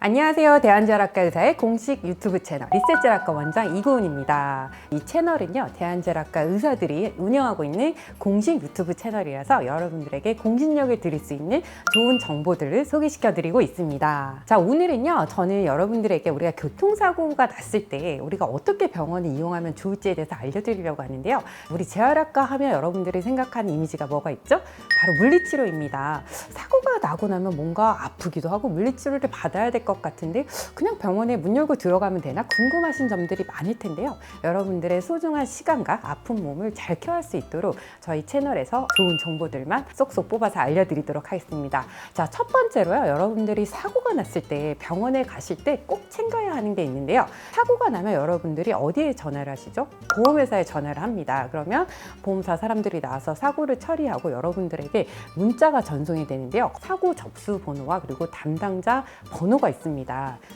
안녕하세요. 대한제약과 의사의 공식 유튜브 채널 리셋제약과 원장 이고은입니다. 이 채널은요, 대한제약과 의사들이 운영하고 있는 공식 유튜브 채널이라서 여러분들에게 공신력을 드릴 수 있는 좋은 정보들을 소개시켜 드리고 있습니다. 자, 오늘은요, 저는 여러분들에게 우리가 교통사고가 났을 때 우리가 어떻게 병원을 이용하면 좋을지에 대해서 알려드리려고 하는데요. 우리 재활학과 하면 여러분들이 생각하는 이미지가 뭐가 있죠? 바로 물리치료입니다. 사고가 나고 나면 뭔가 아프기도 하고 물리치료를 받아야 될 것 같은데 그냥 병원에 문 열고 들어가면 되나 궁금하신 점들이 많을 텐데요. 여러분들의 소중한 시간과 아픈 몸을 잘 케어할 수 있도록 저희 채널에서 좋은 정보들만 쏙쏙 뽑아서 알려드리도록 하겠습니다. 자, 첫 번째로요. 여러분들이 사고가 났을 때 병원에 가실 때 꼭 챙겨야 하는 게 있는데요. 사고가 나면 여러분들이 어디에 전화를 하시죠? 보험회사에 전화를 합니다. 그러면 보험사 사람들이 나와서 사고를 처리하고 여러분들에게 문자가 전송이 되는데요. 사고 접수 번호와 그리고 담당자 번호가 있습니다.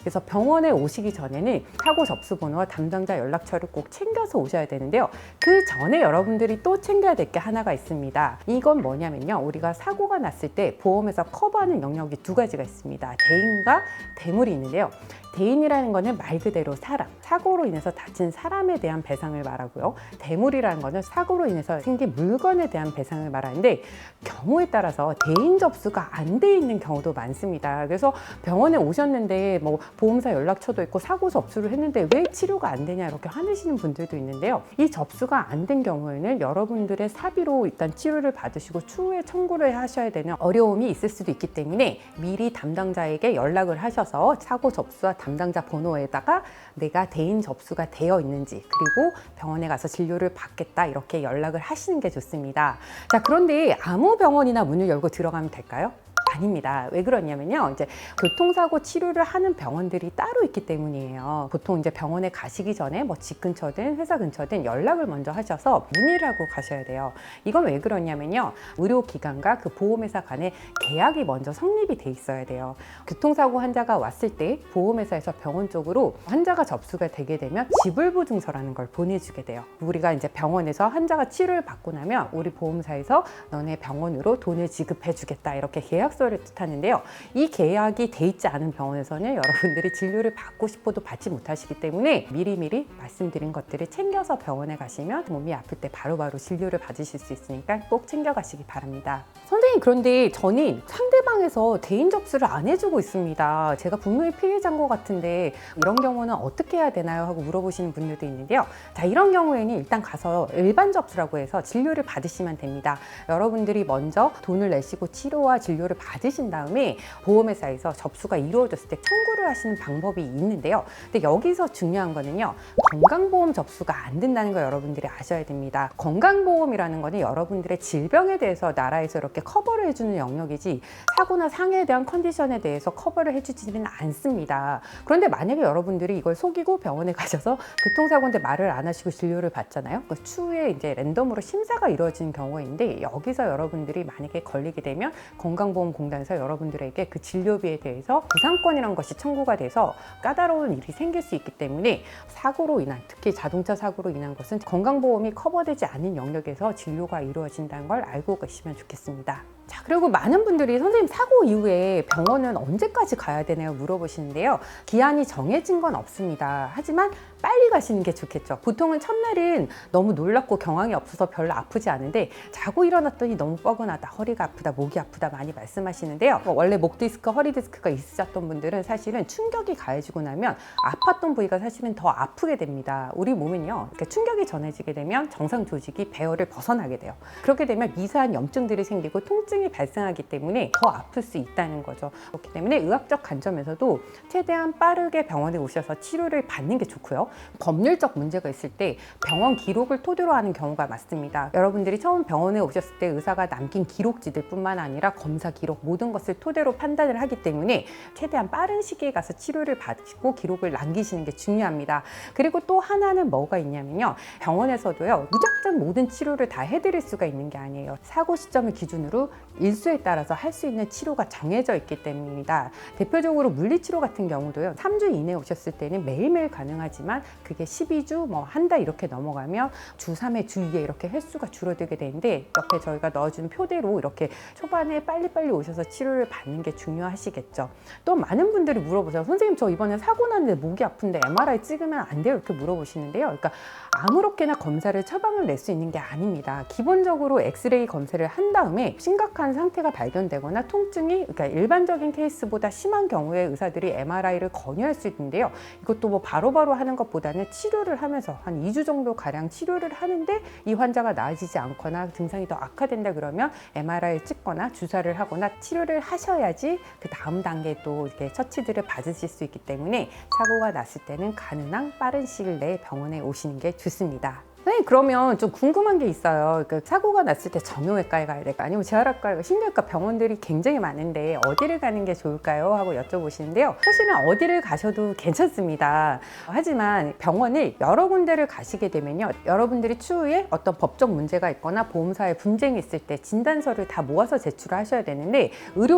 그래서 병원에 오시기 전에는 사고 접수 번호와 담당자 연락처를 꼭 챙겨서 오셔야 되는데요. 그 전에 여러분들이 또 챙겨야 될 게 하나가 있습니다. 이건 뭐냐면요. 우리가 사고가 났을 때 보험에서 커버하는 영역이 두 가지가 있습니다. 대인과 대물이 있는데요. 대인이라는 거는 말 그대로 사람, 사고로 인해서 다친 사람에 대한 배상을 말하고요. 대물이라는 거는 사고로 인해서 생긴 물건에 대한 배상을 말하는데 경우에 따라서 대인 접수가 안 돼 있는 경우도 많습니다. 그래서 병원에 오셨는데 뭐 보험사 연락처도 있고 사고 접수를 했는데 왜 치료가 안 되냐 이렇게 화내시는 분들도 있는데요. 이 접수가 안 된 경우에는 여러분들의 사비로 일단 치료를 받으시고 추후에 청구를 하셔야 되는 어려움이 있을 수도 있기 때문에 미리 담당자에게 연락을 하셔서 사고 접수와 담당자 번호에다가 내가 대인 접수가 되어 있는지 그리고 병원에 가서 진료를 받겠다 이렇게 연락을 하시는 게 좋습니다. 자, 그런데 아무 병원이나 문을 열고 들어가면 될까요? 아닙니다. 왜 그러냐면요. 이제 교통사고 치료를 하는 병원들이 따로 있기 때문이에요. 보통 이제 병원에 가시기 전에 뭐 집 근처든 회사 근처든 연락을 먼저 하셔서 문의를 하고 가셔야 돼요. 이건 왜 그러냐면요. 의료기관과 그 보험회사 간에 계약이 먼저 성립이 돼 있어야 돼요. 교통사고 환자가 왔을 때 보험회사에서 병원 쪽으로 환자가 접수가 되게 되면 지불보증서라는 걸 보내주게 돼요. 우리가 이제 병원에서 환자가 치료를 받고 나면 우리 보험사에서 너네 병원으로 돈을 지급해 주겠다 이렇게 계약서를 뜻하는데요. 이 계약이 돼 있지 않은 병원에서는 여러분들이 진료를 받고 싶어도 받지 못하시기 때문에 미리미리 말씀드린 것들을 챙겨서 병원에 가시면 몸이 아플 때 바로바로 진료를 받으실 수 있으니까 꼭 챙겨가시기 바랍니다. 선생님, 그런데 저는 상대방에서 대인 접수를 안 해주고 있습니다. 제가 분명히 피해자인 것 같은데 이런 경우는 어떻게 해야 되나요? 하고 물어보시는 분들도 있는데요. 자, 이런 경우에는 일단 가서 일반 접수라고 해서 진료를 받으시면 됩니다. 여러분들이 먼저 돈을 내시고 치료와 진료를 받으신 다음에 보험회사에서 접수가 이루어졌을 때 청구를 하시는 방법이 있는데요. 근데 여기서 중요한 거는요. 건강보험 접수가 안 된다는 거 여러분들이 아셔야 됩니다. 건강보험이라는 거는 여러분들의 질병에 대해서 나라에서 이렇게 커버를 해주는 영역이지 사고나 상해에 대한 컨디션에 대해서 커버를 해주지는 않습니다. 그런데 만약에 여러분들이 이걸 속이고 병원에 가셔서 교통사고인데 말을 안 하시고 진료를 받잖아요. 그 추후에 이제 랜덤으로 심사가 이루어지는 경우가 있는데 여기서 여러분들이 만약에 걸리게 되면 건강보험공단에서 여러분들에게 그 진료비에 대해서 부상권이라는 것이 청구가 돼서 까다로운 일이 생길 수 있기 때문에 사고로 인한, 특히 자동차 사고로 인한 것은 건강보험이 커버되지 않는 영역에서 진료가 이루어진다는 걸 알고 계시면 좋겠습니다. 자, 그리고 많은 분들이 선생님 사고 이후에 병원은 언제까지 가야 되나요? 물어보시는데요. 기한이 정해진 건 없습니다. 하지만 빨리 가시는 게 좋겠죠. 보통은 첫날은 너무 놀랍고 경황이 없어서 별로 아프지 않은데 자고 일어났더니 너무 뻐근하다, 허리가 아프다, 목이 아프다 많이 말씀하시는데요. 원래 목 디스크, 허리 디스크가 있으셨던 분들은 사실은 충격이 가해지고 나면 아팠던 부위가 사실은 더 아프게 됩니다. 우리 몸은요, 이렇게 충격이 전해지게 되면 정상 조직이 배열을 벗어나게 돼요. 그렇게 되면 미세한 염증들이 생기고 통증이 발생하기 때문에 더 아플 수 있다는 거죠. 그렇기 때문에 의학적 관점에서도 최대한 빠르게 병원에 오셔서 치료를 받는 게 좋고요. 법률적 문제가 있을 때 병원 기록을 토대로 하는 경우가 많습니다. 여러분들이 처음 병원에 오셨을 때 의사가 남긴 기록지들 뿐만 아니라 검사 기록 모든 것을 토대로 판단을 하기 때문에 최대한 빠른 시기에 가서 치료를 받으시고 기록을 남기시는 게 중요합니다. 그리고 또 하나는 뭐가 있냐면요. 병원에서도요, 무작정 모든 치료를 다 해드릴 수가 있는 게 아니에요. 사고 시점을 기준으로 일수에 따라서 할 수 있는 치료가 정해져 있기 때문입니다. 대표적으로 물리치료 같은 경우도요. 3주 이내에 오셨을 때는 매일매일 가능하지만 그게 12주, 뭐 한 달 이렇게 넘어가면 주 3회, 주 2회 이렇게 횟수가 줄어들게 되는데 옆에 저희가 넣어준 표대로 이렇게 초반에 빨리빨리 오셔서 치료를 받는 게 중요하시겠죠. 또 많은 분들이 물어보세요. 선생님 저 이번에 사고 났는데 목이 아픈데 MRI 찍으면 안 돼요? 이렇게 물어보시는데요. 그러니까 아무렇게나 검사를 처방을 낼 수 있는 게 아닙니다. 기본적으로 엑스레이 검사를 한 다음에 심각한 상태가 발견되거나 통증이 그러니까 일반적인 케이스보다 심한 경우에 의사들이 MRI를 권유할 수 있는데요. 이것도 뭐 바로바로 하는 것보다는 치료를 하면서 한 2주 정도 가량 치료를 하는데 이 환자가 나아지지 않거나 증상이 더 악화된다 그러면 MRI를 찍거나 주사를 하거나 치료를 하셔야지 그 다음 단계 또 이렇게 처치들을 받으실 수 있기 때문에 사고가 났을 때는 가능한 빠른 시일 내에 병원에 오시는 게 좋습니다. 네, 그러면 좀 궁금한 게 있어요. 그러니까 사고가 났을 때 정형외과에 가야 될까 아니면 재활학과, 신경외과 병원들이 굉장히 많은데 어디를 가는 게 좋을까요? 하고 여쭤보시는데요. 사실은 어디를 가셔도 괜찮습니다. 하지만 병원을 여러 군데를 가시게 되면요. 여러분들이 추후에 어떤 법적 문제가 있거나 보험사에 분쟁이 있을 때 진단서를 다 모아서 제출하셔야 되는데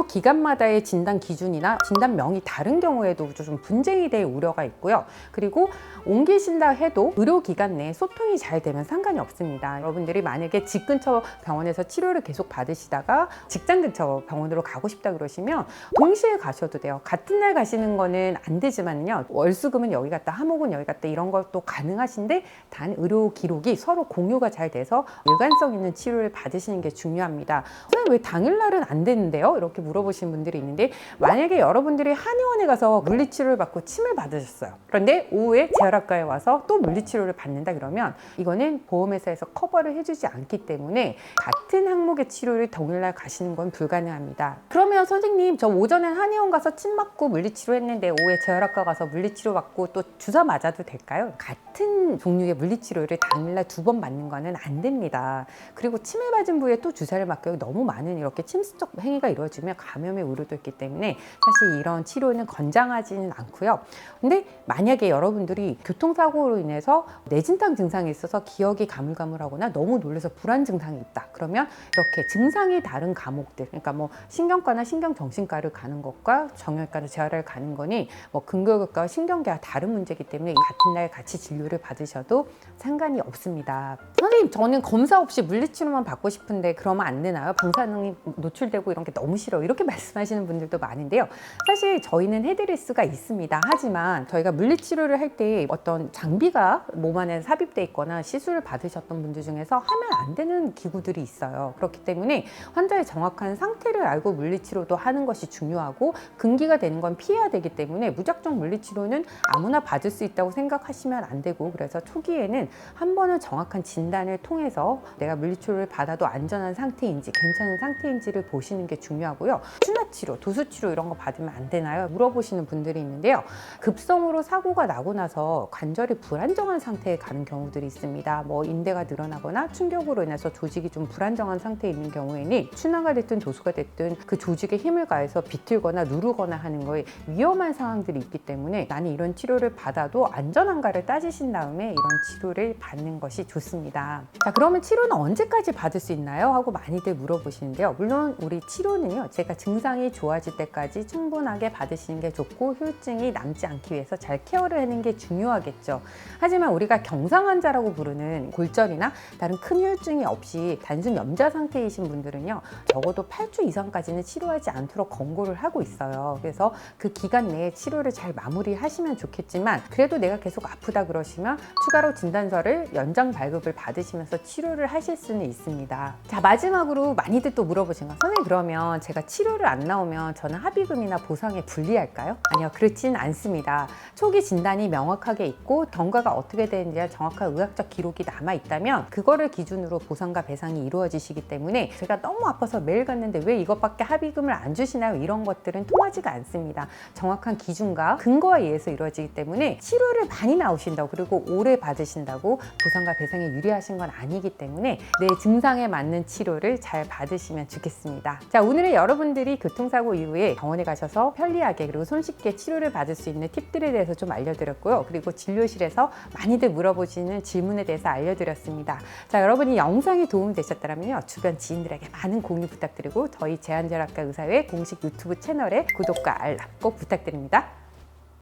의료기관마다의 진단 기준이나 진단명이 다른 경우에도 좀 분쟁이 될 우려가 있고요. 그리고 옮기신다 해도 의료기관 내에 소통이 잘 되면 상관이 없습니다. 여러분들이 만약에 집 근처 병원에서 치료를 계속 받으시다가 직장 근처 병원으로 가고 싶다 그러시면 동시에 가셔도 돼요. 같은 날 가시는 거는 안 되지만요. 월수금은 여기 갔다 화목은 여기 갔다 이런 것도 가능하신데 단 의료 기록이 서로 공유가 잘 돼서 일관성 있는 치료를 받으시는 게 중요합니다. 선생님 왜 당일날은 안 되는데요? 이렇게 물어보시는 분들이 있는데 만약에 여러분들이 한의원에 가서 물리치료를 받고 침을 받으셨어요. 그런데 오후에 재활학과에 와서 또 물리치료를 받는다 그러면 이거는 보험회사에서 커버를 해주지 않기 때문에 같은 항목의 치료를 당일날 가시는 건 불가능합니다. 그러면 선생님 저 오전엔 한의원 가서 침 맞고 물리치료 했는데 오후에 재활학과 가서 물리치료 받고 또 주사 맞아도 될까요? 같은 종류의 물리치료를 당일날 2번 맞는 거는 안 됩니다. 그리고 침을 맞은 부위에 또 주사를 맞고 너무 많은 이렇게 침수적 행위가 이루어지면 감염의 우려도 있기 때문에 사실 이런 치료는 권장하지는 않고요. 근데 만약에 여러분들이 교통사고로 인해서 뇌진탕 증상이 있어서 기억이 가물가물하거나 너무 놀라서 불안 증상이 있다. 그러면 이렇게 증상이 다른 과목들, 그러니까 뭐 신경과나 신경정신과를 가는 것과 정형외과나 재활을 가는 거니 뭐 근교교과와 신경계와 다른 문제이기 때문에 같은 날 같이 진료를 받으셔도 상관이 없습니다. 선생님 저는 검사 없이 물리치료만 받고 싶은데 그러면 안 되나요? 방사능이 노출되고 이런 게 너무 싫어. 이렇게 말씀하시는 분들도 많은데요. 사실 저희는 해드릴 수가 있습니다. 하지만 저희가 물리치료를 할 때 어떤 장비가 몸 안에 삽입돼 있거나 시술을 받으셨던 분들 중에서 하면 안 되는 기구들이 있어요. 그렇기 때문에 환자의 정확한 상태를 알고 물리치료도 하는 것이 중요하고 금기가 되는 건 피해야 되기 때문에 무작정 물리치료는 아무나 받을 수 있다고 생각하시면 안 되고 그래서 초기에는 한 번은 정확한 진단을 통해서 내가 물리치료를 받아도 안전한 상태인지 괜찮은 상태인지를 보시는 게 중요하고요. 추나치료, 도수치료 이런 거 받으면 안 되나요? 물어보시는 분들이 있는데요. 급성으로 사고가 나고 나서 관절이 불안정한 상태에 가는 경우들이 있습니다. 뭐 인대가 늘어나거나 충격으로 인해서 조직이 좀 불안정한 상태에 있는 경우에는 추나가 됐든 도수가 됐든 그 조직에 힘을 가해서 비틀거나 누르거나 하는 거에 위험한 상황들이 있기 때문에 나는 이런 치료를 받아도 안전한가를 따지신 다음에 이런 치료를 받는 것이 좋습니다. 자, 그러면 치료는 언제까지 받을 수 있나요? 하고 많이들 물어보시는데요. 물론 우리 치료는요. 제가 증상이 좋아질 때까지 충분하게 받으시는 게 좋고 후유증이 남지 않기 위해서 잘 케어를 하는 게 중요하겠죠. 하지만 우리가 경상 환자라고 부르는 골절이나 다른 큰 후유증이 없이 단순 염좌 상태이신 분들은요. 적어도 8주 이상까지는 치료하지 않도록 권고를 하고 있어요. 그래서 그 기간 내에 치료를 잘 마무리하시면 좋겠지만 그래도 내가 계속 아프다 그러시면 추가로 진단서를 연장 발급을 받으시면서 치료를 하실 수는 있습니다. 자, 마지막으로 많이들 또 물어보신 거 선생님 그러면 제가 치료를 안 나오면 저는 합의금이나 보상에 불리할까요? 아니요, 그렇진 않습니다. 초기 진단이 명확하게 있고 경과가 어떻게 되는지 정확한 의학적 기록이 남아 있다면 그거를 기준으로 보상과 배상이 이루어지시기 때문에 제가 너무 아파서 매일 갔는데 왜 이것밖에 합의금을 안 주시나요? 이런 것들은 통하지가 않습니다. 정확한 기준과 근거에 의해서 이루어지기 때문에 치료를 많이 나오신다고 그리고 오래 받으신다고 보상과 배상에 유리하신 건 아니기 때문에 내 증상에 맞는 치료를 잘 받으시면 좋겠습니다. 자, 오늘은 여러분들이 교통사고 이후에 병원에 가셔서 편리하게 그리고 손쉽게 치료를 받을 수 있는 팁들에 대해서 좀 알려드렸고요. 그리고 진료실에서 많이들 물어보시는 질문 부분에 대해서 알려드렸습니다. 자, 여러분이 영상이 도움이 되셨다면요, 주변 지인들에게 많은 공유 부탁드리고 저희 제한제락과 의사회 공식 유튜브 채널에 구독과 알람 꼭 부탁드립니다.